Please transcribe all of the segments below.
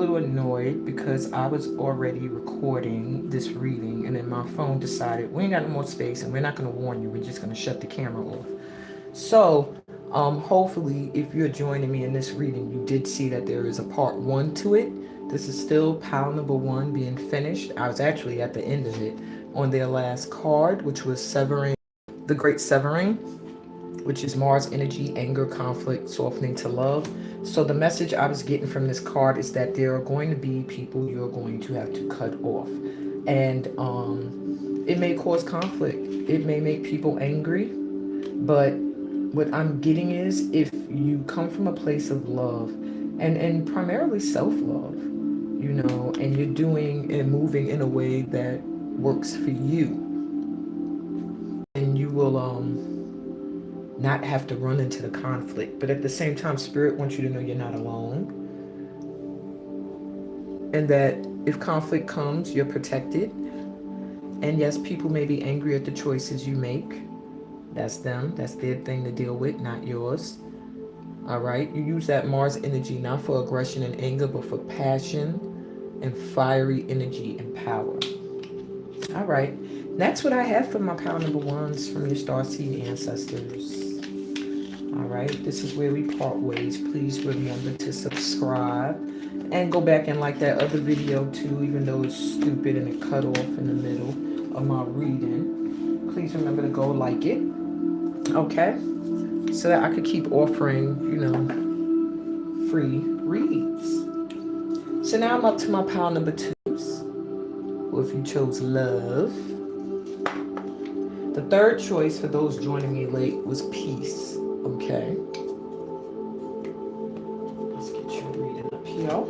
little annoyed because I was already recording this reading, and then my phone decided we ain't got no more space and we're not going to warn you. We're just going to shut the camera off. So, hopefully, if you're joining me in this reading, you did see that there is a part one to it. This is still pile number one being finished. I was actually at the end of it on their last card, which was Severing, the Great Severing, which is Mars energy, anger, conflict, softening to love. So the message I was getting from this card is that there are going to be people you're going to have to cut off. And it may cause conflict. It may make people angry. But what I'm getting is if you come from a place of love and primarily self-love, and you're doing and moving in a way that works for you, and you will not have to run into the conflict. But at the same time, Spirit wants you to know you're not alone. And that if conflict comes, you're protected. And yes, people may be angry at the choices you make. That's them. That's their thing to deal with, not yours. All right? You use that Mars energy not for aggression and anger, but for passion and fiery energy and power. All right. That's what I have for my power number ones from your Starseed ancestors. All right, this is where we part ways. Please remember to subscribe and go back and like that other video too, even though it's stupid and it cut off in the middle of my reading. Please remember to go like it, okay? So that I could keep offering, free reads. So now I'm up to my pile number twos. Or if you chose love. The third choice for those joining me late was peace. Okay. Let's get your reading up here.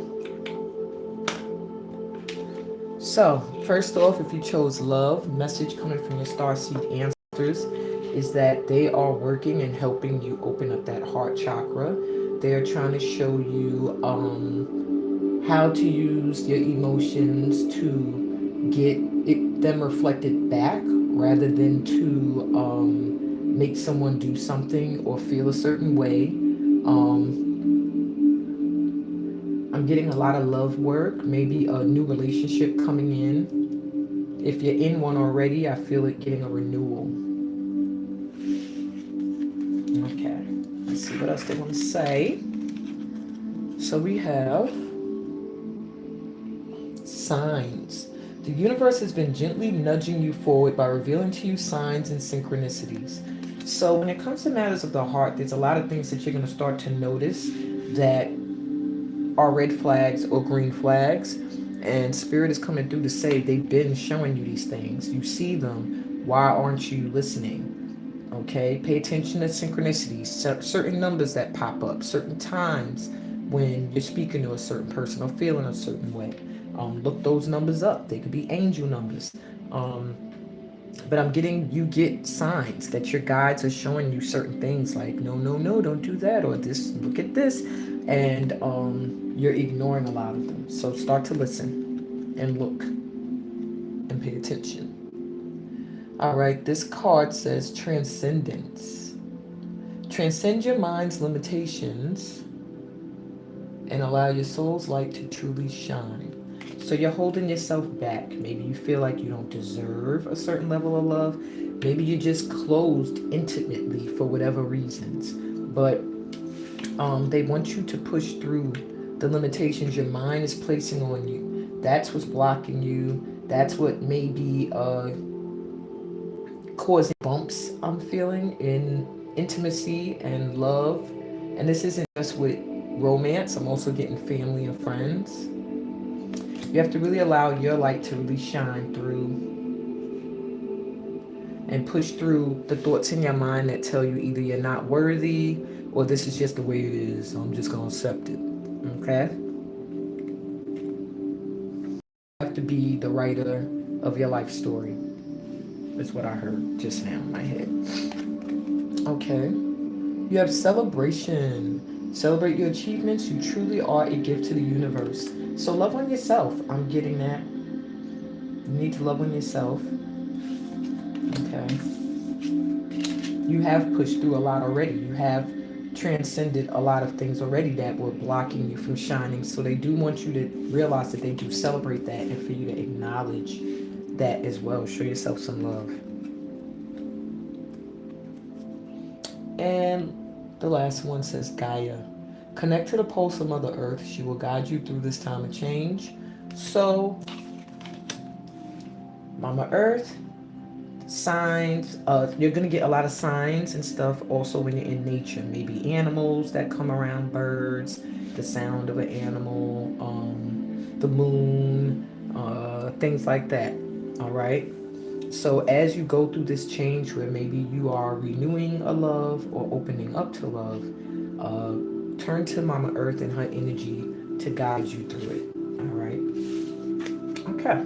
So, first off, if you chose love, message coming from your Starseed ancestors is that they are working and helping you open up that heart chakra. They are trying to show you how to use your emotions to get them reflected back rather than to make someone do something or feel a certain way. I'm getting a lot of love work, maybe a new relationship coming in. If you're in one already, I feel it getting a renewal. Okay, let's see what else they want to say. So we have signs. The universe has been gently nudging you forward by revealing to you signs and synchronicities. So when it comes to matters of the heart, there's a lot of things that you're going to start to notice that are red flags or green flags. And Spirit is coming through to say they've been showing you these things. You see them. Why aren't you listening? Okay? Pay attention to synchronicities, certain numbers that pop up, certain times when you're speaking to a certain person or feeling a certain way. Look those numbers up. They could be angel numbers. But I'm getting, you get signs that your guides are showing you certain things like, no, don't do that, or this, look at this. And you're ignoring a lot of them. So start to listen and look and pay attention. All right, this card says transcendence. Transcend your mind's limitations and allow your soul's light to truly shine. So you're holding yourself back. Maybe you feel like you don't deserve a certain level of love. Maybe you're just closed intimately for whatever reasons. But they want you to push through the limitations your mind is placing on you. That's what's blocking you. That's what may be causing bumps I'm feeling in intimacy and love. And this isn't just with romance. I'm also getting family and friends. You have to really allow your light to really shine through and push through the thoughts in your mind that tell you either you're not worthy or this is just the way it is. I'm just going to accept it. Okay? You have to be the writer of your life story. That's what I heard just now in my head. Okay. You have celebration. Celebrate your achievements. You truly are a gift to the universe. So love on yourself. I'm getting that. You need to love on yourself. Okay. You have pushed through a lot already. You have transcended a lot of things already that were blocking you from shining. So they do want you to realize that they do celebrate that, and for you to acknowledge that as well. Show yourself some love. And the last one says Gaia. Connect to the pulse of Mother Earth. She will guide you through this time of change. So, Mama Earth, signs. You're going to get a lot of signs and stuff also when you're in nature. Maybe animals that come around, birds, the sound of an animal, the moon, things like that. All right. So as you go through this change where maybe you are renewing a love or opening up to love, turn to Mama Earth and her energy to guide you through it. All right. Okay.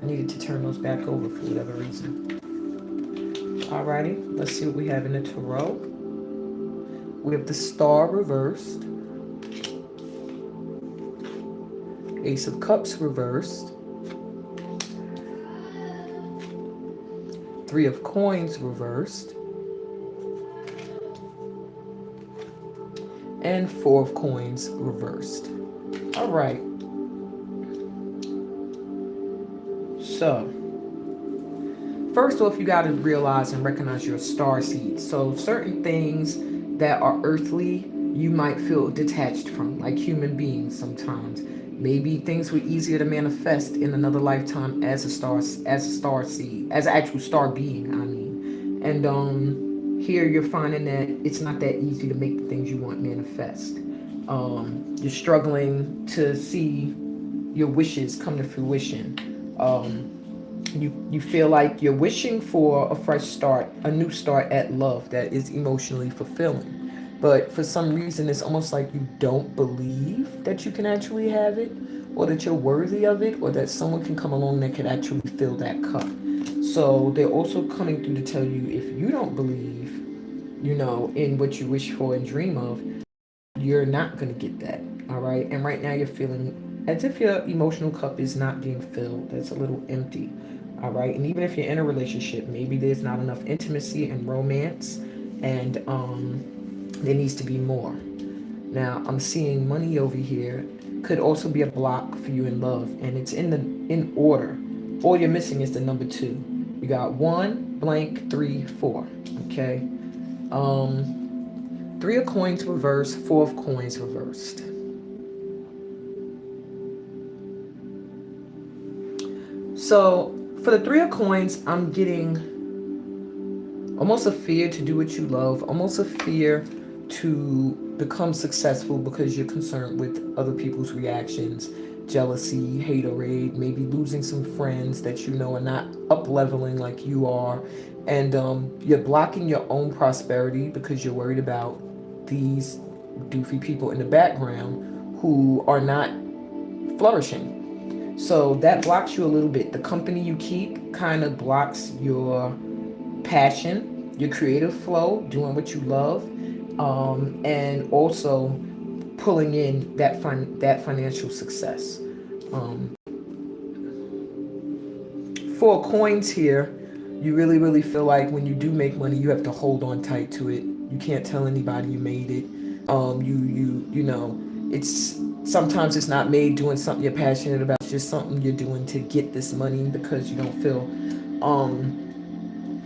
I needed to turn those back over for whatever reason. Alrighty, let's see what we have in the tarot. We have the Star reversed, Ace of Cups reversed, Three of Coins reversed, and Four of Coins reversed. All right. So, first off, you got to realize and recognize you're a star seed. So certain things that are earthly, you might feel detached from, like human beings sometimes. Maybe things were easier to manifest in another lifetime as a star seed, as an actual star being, I mean. And here you're finding that it's not that easy to make the things you want manifest. You're struggling to see your wishes come to fruition. You feel like you're wishing for a fresh start, a new start at love that is emotionally fulfilling. But for some reason, it's almost like you don't believe that you can actually have it, or that you're worthy of it, or that someone can come along that could actually fill that cup. So they're also coming through to tell you, if you don't believe, in what you wish for and dream of, you're not going to get that. All right. And right now you're feeling as if your emotional cup is not being filled. It's a little empty. All right. And even if you're in a relationship, maybe there's not enough intimacy and romance, and there needs to be more. Now I'm seeing money over here could also be a block for you in love, and it's in order. All you're missing is the number 2. You got 1 blank 3 4. Okay. 3 of Coins reversed, 4 of Coins reversed. So for the 3 of Coins, I'm getting almost a fear to do what you love, almost a fear to become successful because you're concerned with other people's reactions, jealousy, haterade, maybe losing some friends that you know are not up leveling like you are, and you're blocking your own prosperity because you're worried about these doofy people in the background who are not flourishing. So that blocks you a little bit. The company you keep kind of blocks your passion, your creative flow, doing what you love, and also pulling in that financial success. 4 coins here. You really feel like when you do make money, you have to hold on tight to it. You can't tell anybody you made it. It's sometimes it's not made doing something you're passionate about. It's just something you're doing to get this money because you don't feel.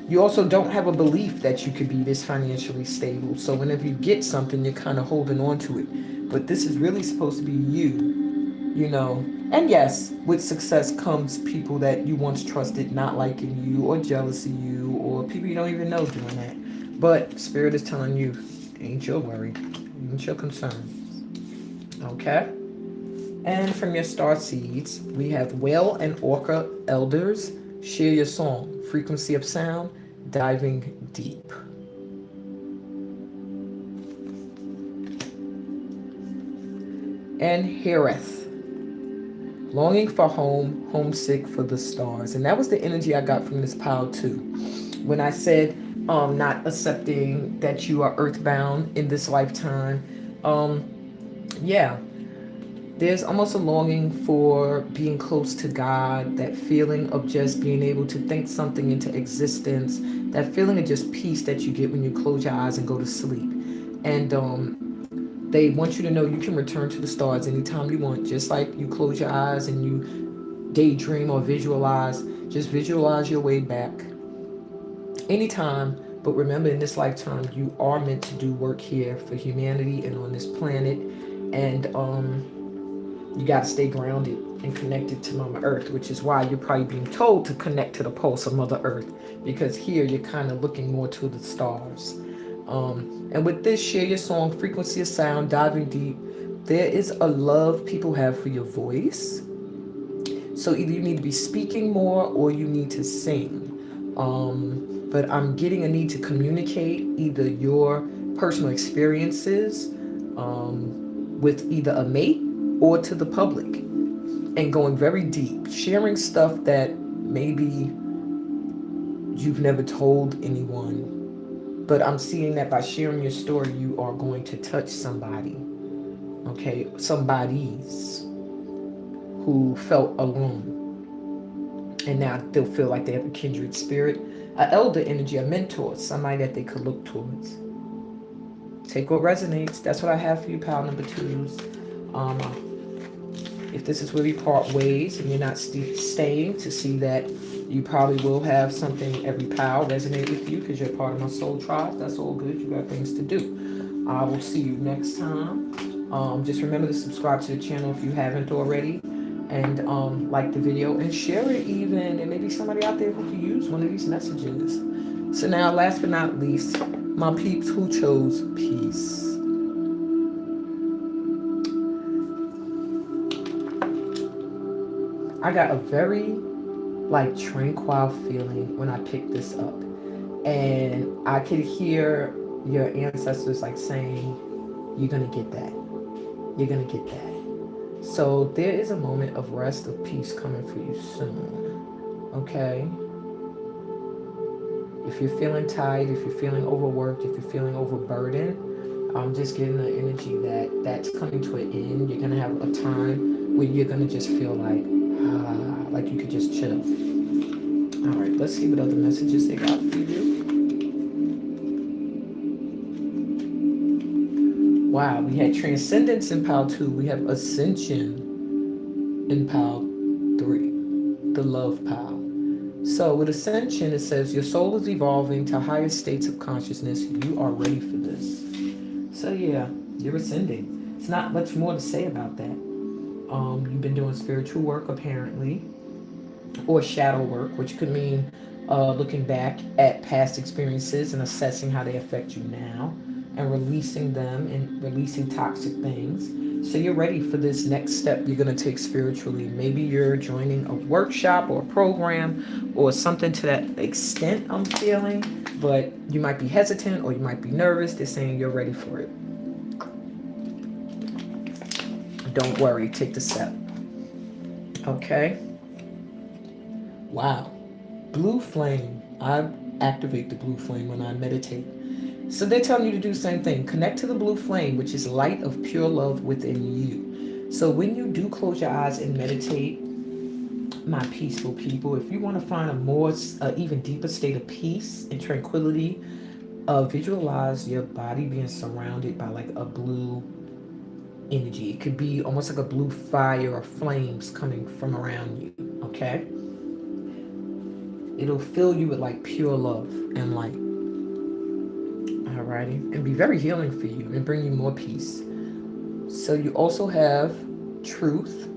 You also don't have a belief that you could be this financially stable. So whenever you get something, you're kind of holding on to it. But this is really supposed to be you. And yes, with success comes people that you once trusted not liking you or jealousy you, or people you don't even know doing that. But Spirit is telling you, ain't your worry, ain't your concern. Okay? And from your star seeds, we have Whale and Orca Elders. Share your song, frequency of sound, diving deep. And Hereth, longing for home, homesick for the stars. And that was the energy I got from this pile too. When I said not accepting that you are earthbound in this lifetime, yeah, there's almost a longing for being close to God, that feeling of just being able to think something into existence, that feeling of just peace that you get when you close your eyes and go to sleep. And they want you to know you can return to the stars anytime you want, just like you close your eyes and you daydream or visualize. Just visualize your way back anytime. But remember, in this lifetime, you are meant to do work here for humanity and on this planet. And you got to stay grounded and connected to Mama Earth, which is why you're probably being told to connect to the pulse of Mother Earth, because here you're kind of looking more to the stars. And with this, share your song, Frequency of Sound, diving deep. There is a love people have for your voice. So either you need to be speaking more or you need to sing. But I'm getting a need to communicate either your personal experiences with either a mate or to the public, and going very deep, sharing stuff that maybe you've never told anyone. But I'm seeing that by sharing your story, you are going to touch somebody, okay? Somebody's who felt alone. And now they'll feel like they have a kindred spirit, an elder energy, a mentor, somebody that they could look towards. Take what resonates. That's what I have for you, pal number twos. If this is where we part ways and you're not staying, to see that you probably will have something, every pal resonate with you because you're part of my soul tribe. That's all good. You got things to do. I will see you next time. Just remember to subscribe to the channel if you haven't already. And like the video and share it even. There may be somebody out there who could use one of these messages. So now, last but not least, my peeps who chose peace. I got a very like tranquil feeling when I picked this up. And I could hear your ancestors like saying, you're going to get that. You're going to get that. So there is a moment of rest, of peace coming for you soon. Okay? If you're feeling tired, if you're feeling overworked, if you're feeling overburdened, I'm just getting the energy that that's coming to an end. You're going to have a time where you're going to just feel like you could just chill. All right, let's see what other messages they got for you. Wow, we had Transcendence in Pile 2. We have Ascension in Pile 3, the Love Pile. So with Ascension, it says, your soul is evolving to higher states of consciousness. You are ready for this. So yeah, you're ascending. It's not much more to say about that. You've been doing spiritual work, apparently, or shadow work, which could mean looking back at past experiences and assessing how they affect you now, and releasing them and releasing toxic things. So you're ready for this next step you're going to take spiritually. Maybe you're joining a workshop or a program or something to that extent, I'm feeling, but you might be hesitant or you might be nervous. They're saying you're ready for it. Don't worry, take the step. Okay? Wow. Blue flame. I activate the blue flame when I meditate. So they're telling you to do the same thing. Connect to the blue flame, which is light of pure love within you. So when you do close your eyes and meditate, my peaceful people, if you want to find a more, even deeper state of peace and tranquility, visualize your body being surrounded by like a blue energy. It could be almost like a blue fire or flames coming from around you. Okay? It'll fill you with like pure love and light. Alrighty, and be very healing for you and bring you more peace. So you also have truth.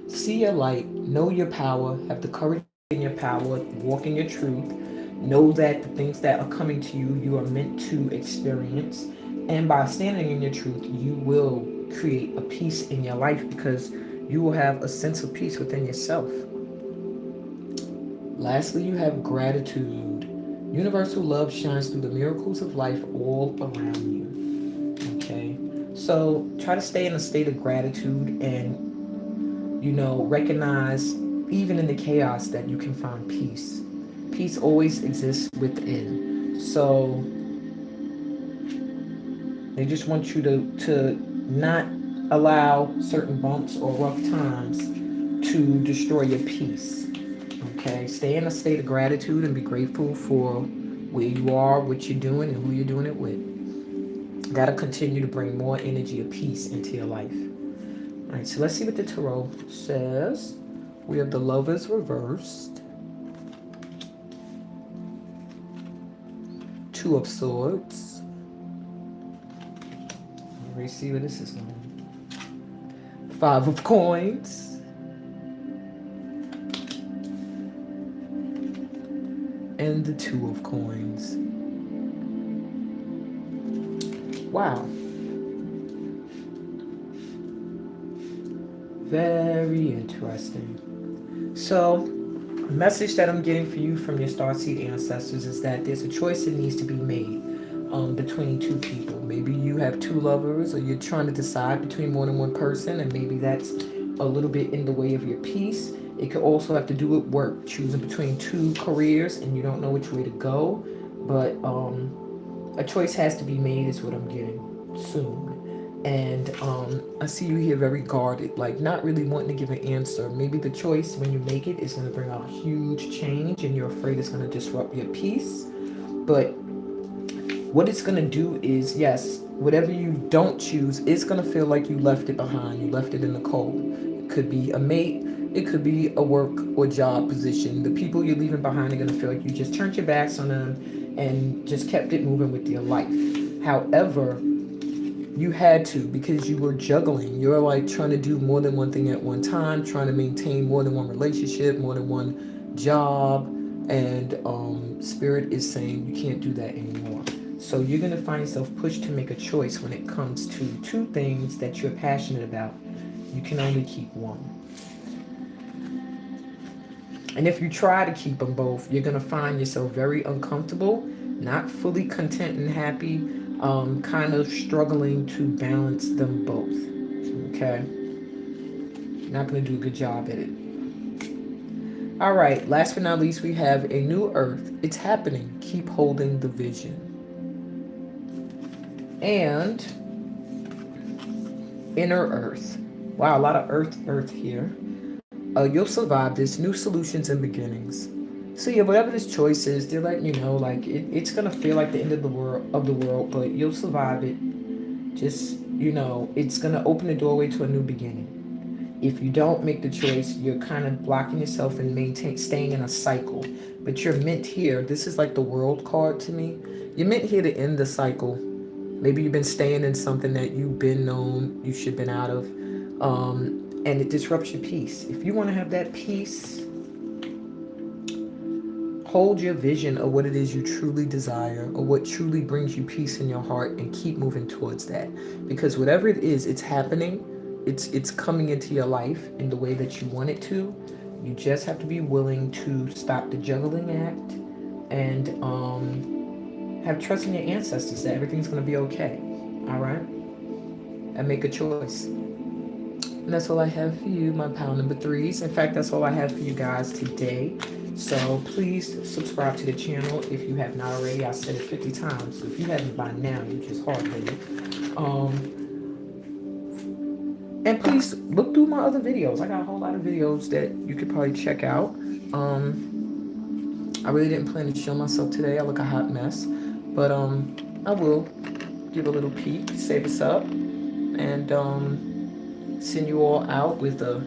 See your light, know your power, have the courage in your power, walk in your truth. Know that the things that are coming to you, you are meant to experience. And by standing in your truth, you will create a peace in your life because you will have a sense of peace within yourself. Lastly, you have gratitude. Universal love shines through the miracles of life all around you. Okay? So try to stay in a state of gratitude and, recognize even in the chaos that you can find peace. Peace always exists within. So they just want you to not allow certain bumps or rough times to destroy your peace. Okay, stay in a state of gratitude and be grateful for where you are, what you're doing, and who you're doing it with. Gotta continue to bring more energy of peace into your life. All right, so let's see what the tarot says. We have the Lovers reversed, Two of Swords. Let's see where this is going. Five of Coins, and the Two of Coins. Wow. Very interesting. So, the message that I'm getting for you from your Starseed ancestors is that there's a choice that needs to be made between two people. Maybe you have two lovers, or you're trying to decide between more than one person, and maybe that's a little bit in the way of your peace. It could also have to do with work, choosing between two careers, and you don't know which way to go. But a choice has to be made, is what I'm getting soon. And I see you here very guarded, like not really wanting to give an answer. Maybe the choice, when you make it, is going to bring out huge change, and you're afraid it's going to disrupt your peace. But what it's going to do is, yes, whatever you don't choose, it's going to feel like you left it behind. You left it in the cold. It could be a mate. It could be a work or job position. The people you're leaving behind are going to feel like you just turned your backs on them and just kept it moving with your life. However, you had to, because you were juggling. You're like trying to do more than one thing at one time, trying to maintain more than one relationship, more than one job. And Spirit is saying you can't do that anymore. So you're going to find yourself pushed to make a choice when it comes to two things that you're passionate about. You can only keep one. And if you try to keep them both, you're going to find yourself very uncomfortable, not fully content and happy, kind of struggling to balance them both. Okay? Not going to do a good job at it. All right, last but not least, we have a new earth. It's happening. Keep holding the vision. And inner earth. Wow, a lot of earth here. You'll survive this. New solutions and beginnings. So yeah, whatever this choice is, they're letting you know, like it's gonna feel like the end of the world, but you'll survive it. Just it's gonna open the doorway to a new beginning. If you don't make the choice, you're kind of blocking yourself and staying in a cycle. But you're meant here. This is like the World card to me. You're meant here to end the cycle. Maybe you've been staying in something that you've been known you should have been out of, and it disrupts your peace. If you want to have that peace, hold your vision of what it is you truly desire, or what truly brings you peace in your heart, and keep moving towards that. Because whatever it is, it's happening. It's coming into your life in the way that you want it to. You just have to be willing to stop the juggling act and have trust in your ancestors that everything's going to be okay. All right? And make a choice. And that's all I have for you, my pile number threes. In fact, that's all I have for you guys today. So please subscribe to the channel if you have not already. I said it 50 times. So if you haven't by now, you're just hard-headed. And please look through my other videos. I got a whole lot of videos that you could probably check out. I really didn't plan to show myself today. I look a hot mess. But I will give a little peek, save us up, and send you all out with a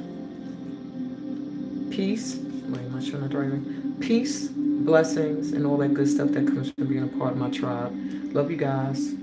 peace. Wait, am I showing that right? Peace, blessings, and all that good stuff that comes from being a part of my tribe. Love you guys.